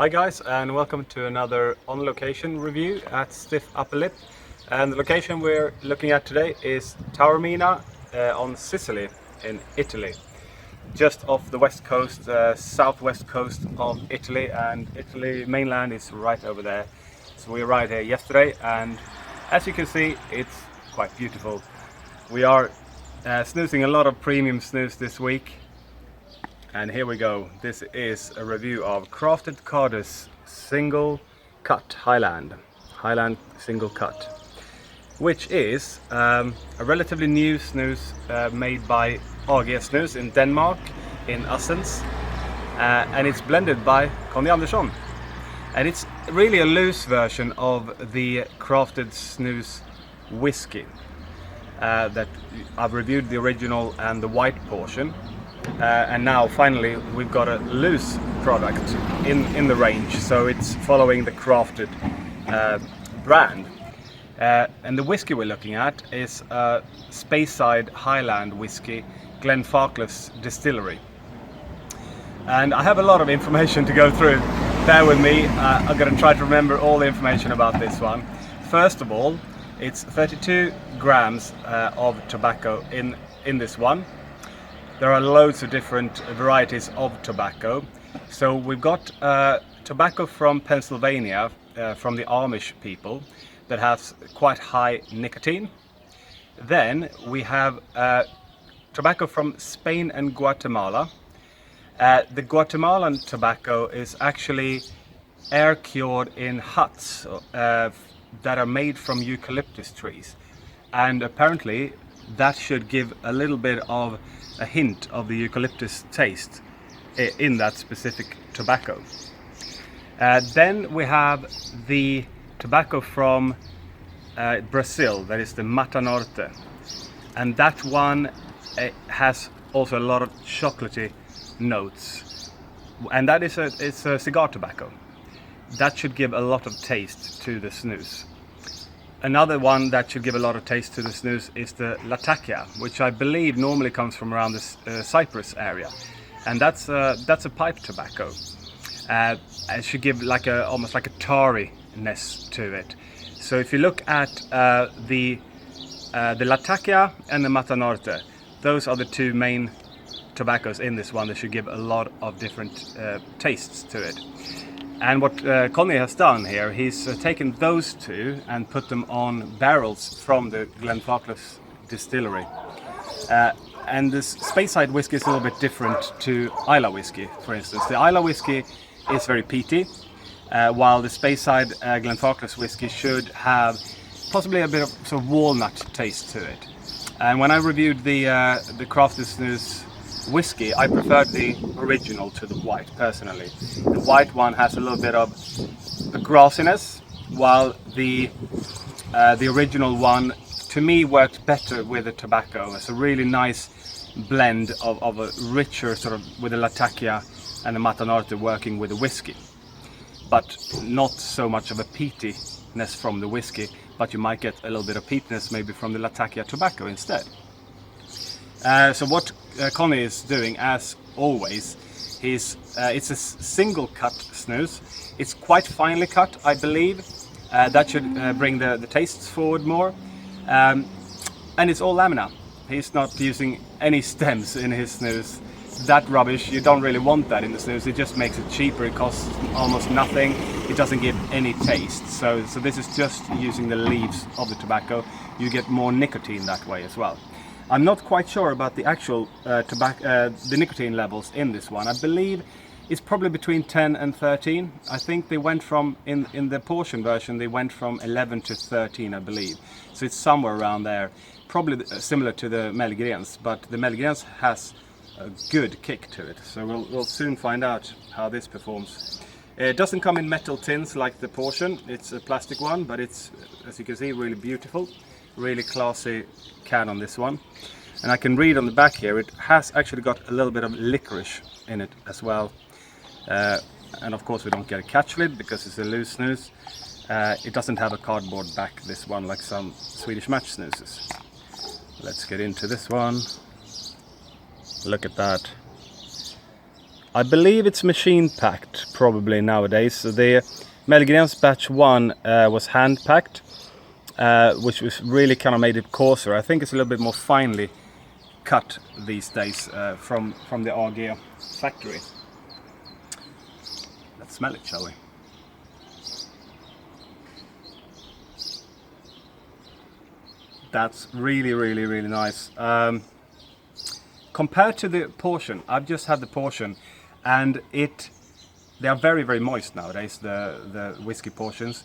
Hi guys, and welcome to another on location review at StiffUpperLip. And the location we're looking at today is Taormina on Sicily in Italy, just off the west coast, southwest coast of Italy, and Italy mainland is right over there. So we arrived here yesterday, and as you can see, it's quite beautiful. We are snoozing a lot of premium snus this week. And here we go. This is a review of Crafted Kardus Single Cut Highland Single Cut, which is a relatively new snus made by AG Snus in Denmark, in Assens, and it's blended by Conny Andersson. And it's really a loose version of the Crafted Snus whiskey that I've reviewed, the original and the white portion. And now finally we've got a loose product in the range, so it's following the Crafted brand. And the whiskey we're looking at is Speyside Highland whiskey, Glenfarclas distillery. And I have a lot of information to go through. Bear with me, I'm going to try to remember all the information about this one. First of all, it's 32 grams of tobacco in this one. There are loads of different varieties of tobacco. So we've got tobacco from Pennsylvania, from the Amish people, that has quite high nicotine. Then we have tobacco from Spain and Guatemala. The Guatemalan tobacco is actually air cured in huts that are made from eucalyptus trees. And apparently that should give a little bit of a hint of the eucalyptus taste in that specific tobacco. Then we have the tobacco from Brazil, that is the Mata Norte, and that one has also a lot of chocolatey notes, and that is it's a cigar tobacco. That should give a lot of taste to the snus. Another one that should give a lot of taste to the snus is the Latakia, which I believe normally comes from around the Cyprus area, and that's a pipe tobacco. It should give like almost like a tarry-ness to it. So if you look at the Latakia and the Mata Norte, those are the two main tobaccos in this one. They should give a lot of different tastes to it. And what Conny has done here, he's taken those two and put them on barrels from the Glenfarclas distillery. And this Speyside whiskey is a little bit different to Islay whiskey, for instance. The Islay whiskey is very peaty, while the Speyside Glenfarclas whiskey should have possibly a bit of sort of walnut taste to it. And when I reviewed the Crafted Snus whiskey, I preferred the original to the white personally. The white one has a little bit of a grassiness, while the original one to me worked better with the tobacco. It's a really nice blend of a richer sort of, with the Latakia and the Mata Norte working with the whiskey, but not so much of a peatiness from the whiskey, but you might get a little bit of peatiness maybe from the Latakia tobacco instead. So what Conny is doing, as always, it's a single cut snus. It's quite finely cut, I believe. That should bring the tastes forward more. And it's all lamina. He's not using any stems in his snus. That rubbish, you don't really want that in the snus. It just makes it cheaper. It costs almost nothing. It doesn't give any taste. So this is just using the leaves of the tobacco. You get more nicotine that way as well. I'm not quite sure about the actual the nicotine levels in this one. I believe it's probably between 10 and 13. I think they went from, in the portion version, they went from 11 to 13, I believe. So it's somewhere around there. Probably similar to the Mellgrens, but the Mellgrens has a good kick to it. So we'll soon find out how this performs. It doesn't come in metal tins like the portion. It's a plastic one, but it's, as you can see, really beautiful. Really classy can on this one. And I can read on the back here, it has actually got a little bit of licorice in it as well. And of course we don't get a catch lid because it's a loose snus. It doesn't have a cardboard back, this one, like some Swedish match snuses. Let's get into this one. Look at that. I believe it's machine packed probably nowadays. So the Mellgrens batch 1 was hand packed, which was really kind of made it coarser. I think it's a little bit more finely cut these days from the AG factory. Let's smell it, shall we? That's really nice. Compared to the portion, I've just had the portion, and they are very moist nowadays, the whiskey portions,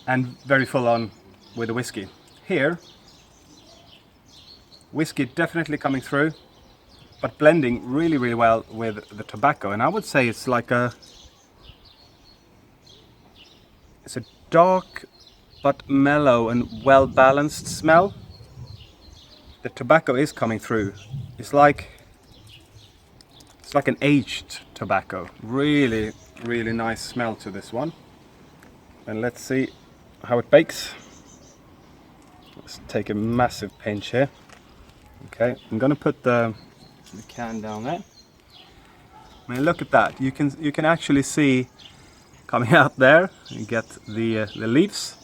and very full on with the whiskey. Here, whiskey definitely coming through, but blending really well with the tobacco. And I would say it's like it's a dark but mellow and well balanced smell. The tobacco is coming through. It's like an aged tobacco. Really nice smell to this one. And let's see how it bakes. Let's take a massive pinch here. Okay, I'm gonna put the can down there. I mean, look at that. You can actually see coming out there. You get the leaves.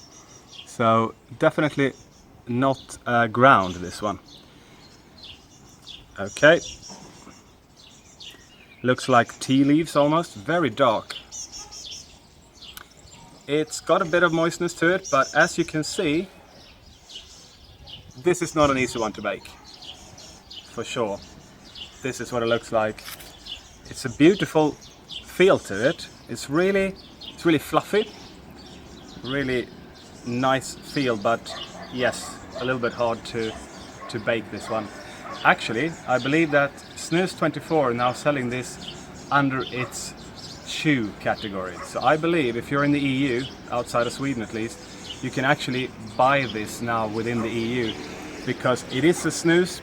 So definitely not ground, this one. Okay. Looks like tea leaves almost. Very dark. It's got a bit of moistness to it, but as you can see, this is not an easy one to bake. For sure. This is what it looks like. It's a beautiful feel to it. It's really fluffy. Really nice feel, but yes, a little bit hard to bake this one. Actually, I believe that Snus 24 are now selling this under its chew category. So I believe if you're in the EU, outside of Sweden at least, you can actually buy this now within the EU, because it is a snus,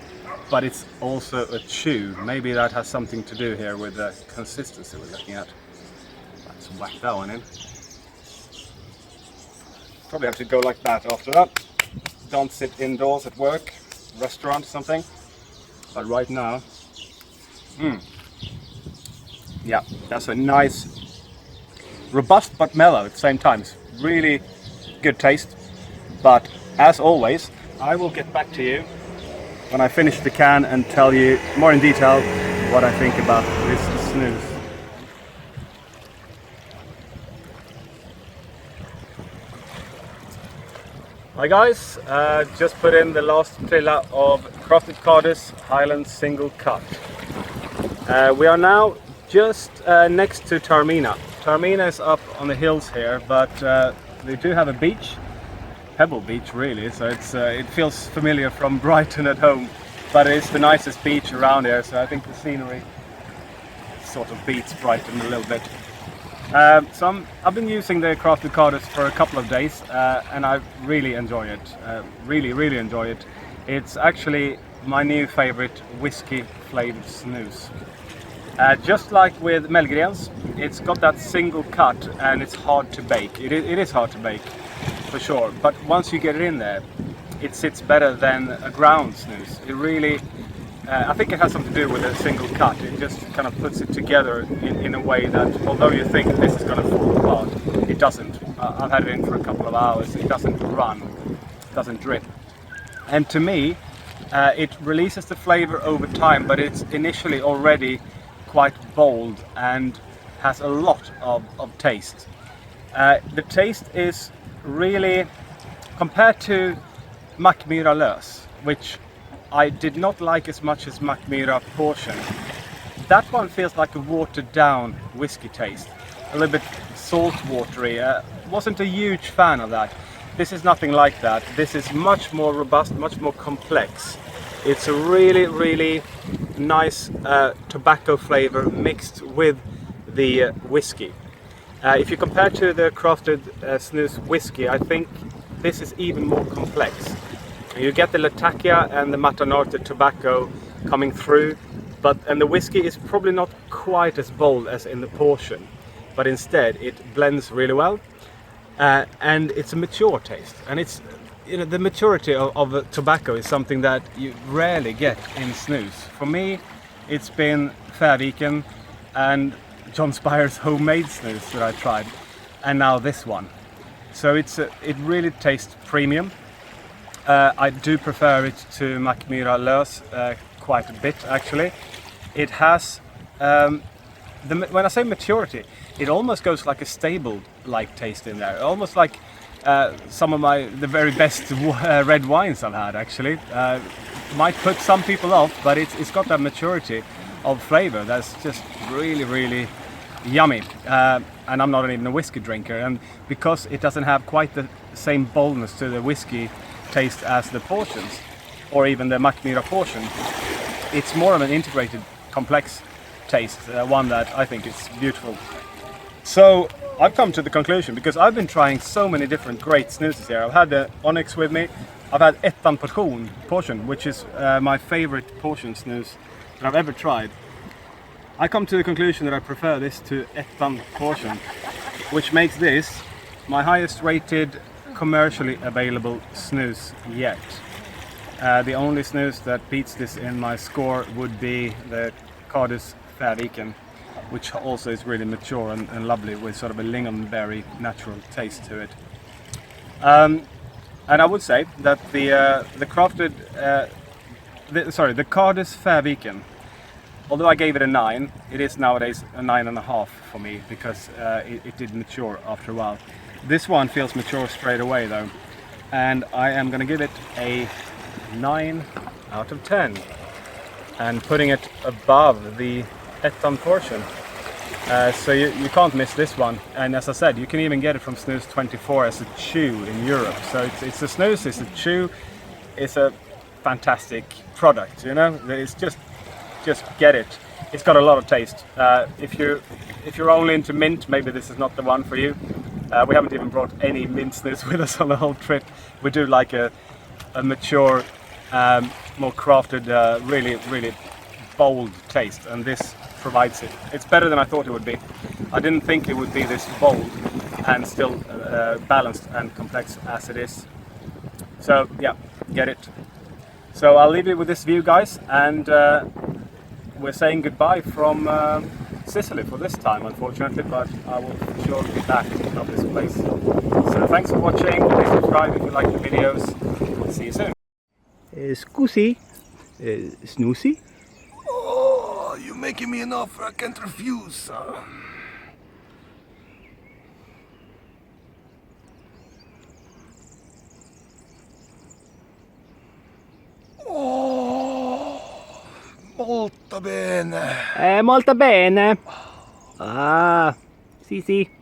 but it's also a chew. Maybe that has something to do here with the consistency we're looking at. Let's whack that one in. Probably have to go like that after that. Don't sit indoors at work, restaurant, something. But right now, yeah, that's a nice, robust but mellow at the same time. It's really good taste. But as always, I will get back to you when I finish the can and tell you more in detail what I think about this snus. Hi guys, just put in the last trilla of crafted Kardus Highland Single Cut. We are now just next to Taormina. Taormina is up on the hills here, but they do have a beach, Pebble Beach really, so it feels familiar from Brighton at home, but it's the nicest beach around here, so I think the scenery sort of beats Brighton a little bit. So I've been using the crafted Kardus for a couple of days, and I really enjoy it. Really enjoy it. It's actually my new favorite whiskey flavored snus. Just like with Mellgrens, it's got that single cut and it's hard to bake. It is hard to bake, for sure. But once you get it in there, it sits better than a ground snus. It really, I think it has something to do with a single cut. It just kind of puts it together in a way that, although you think this is going to fall apart, it doesn't. I've had it in for a couple of hours. It doesn't run, it doesn't drip. And to me, it releases the flavor over time, but it's initially already quite bold and has a lot of taste. The taste is really, compared to Mackmyra Lös, which I did not like as much as Mackmyra Portion. That one feels like a watered down whiskey taste, a little bit salt watery. Wasn't a huge fan of that. This is nothing like that. This is much more robust, much more complex. It's a really nice tobacco flavor mixed with the whiskey. If you compare to the crafted snus whiskey, I think this is even more complex. You get the Latakia and the Matanorte tobacco coming through, and the whiskey is probably not quite as bold as in the portion, but instead it blends really well, and it's a mature taste. And it's, you know, the maturity of the tobacco is something that you rarely get in snus. For me, it's been Färviken, and John Spire's homemade snus that I tried, and now this one. So it really tastes premium. I do prefer it to Mackmyra Lös quite a bit actually. It has, when I say maturity, it almost goes like a stable-like taste in there. Almost like some of the very best red wines I've had actually. Might put some people off, but it's got that maturity of flavor that's just really, really yummy. And I'm not even a whiskey drinker, and because it doesn't have quite the same boldness to the whiskey taste as the portions, or even the Mackmyra portion, it's more of an integrated, complex taste, one that I think is beautiful. So I've come to the conclusion, because I've been trying so many different great snoozes here. I've had the Onyx with me, I've had Ettan portion, which is my favorite portion snus that I've ever tried. I come to the conclusion that I prefer this to Ettan portion, which makes this my highest rated commercially available snus yet. The only snus that beats this in my score would be the Kardus Highland, which also is really mature and lovely, with sort of a lingonberry natural taste to it. And I would say that the Kardus Highland, although I gave it a 9, it is nowadays a 9.5 for me, because it did mature after a while. This one feels mature straight away though, and I am going to give it a 9 out of 10, and putting it above the Ettan portion. So you can't miss this one, and as I said, you can even get it from Snus 24 as a chew in Europe. So it's a snus, it's a chew, it's a fantastic product, you know. It's just get it. It's got a lot of taste. If you're only into mint, maybe this is not the one for you. We haven't even brought any mint snus with us on the whole trip. We do like a mature, more crafted, really, really bold taste, and this provides it. It's better than I thought it would be. I didn't think it would be this bold and still balanced and complex as it is. So yeah, get it. So I'll leave you with this view, guys, and we're saying goodbye from Sicily for this time, unfortunately, but I will for sure be back to love this place. So thanks for watching. Please subscribe if you like the videos. See you soon. Scusi, Snoozy? Oh, you're making me an offer I can't refuse. Oh, molto bene. Molto bene. Ah, sì, sì.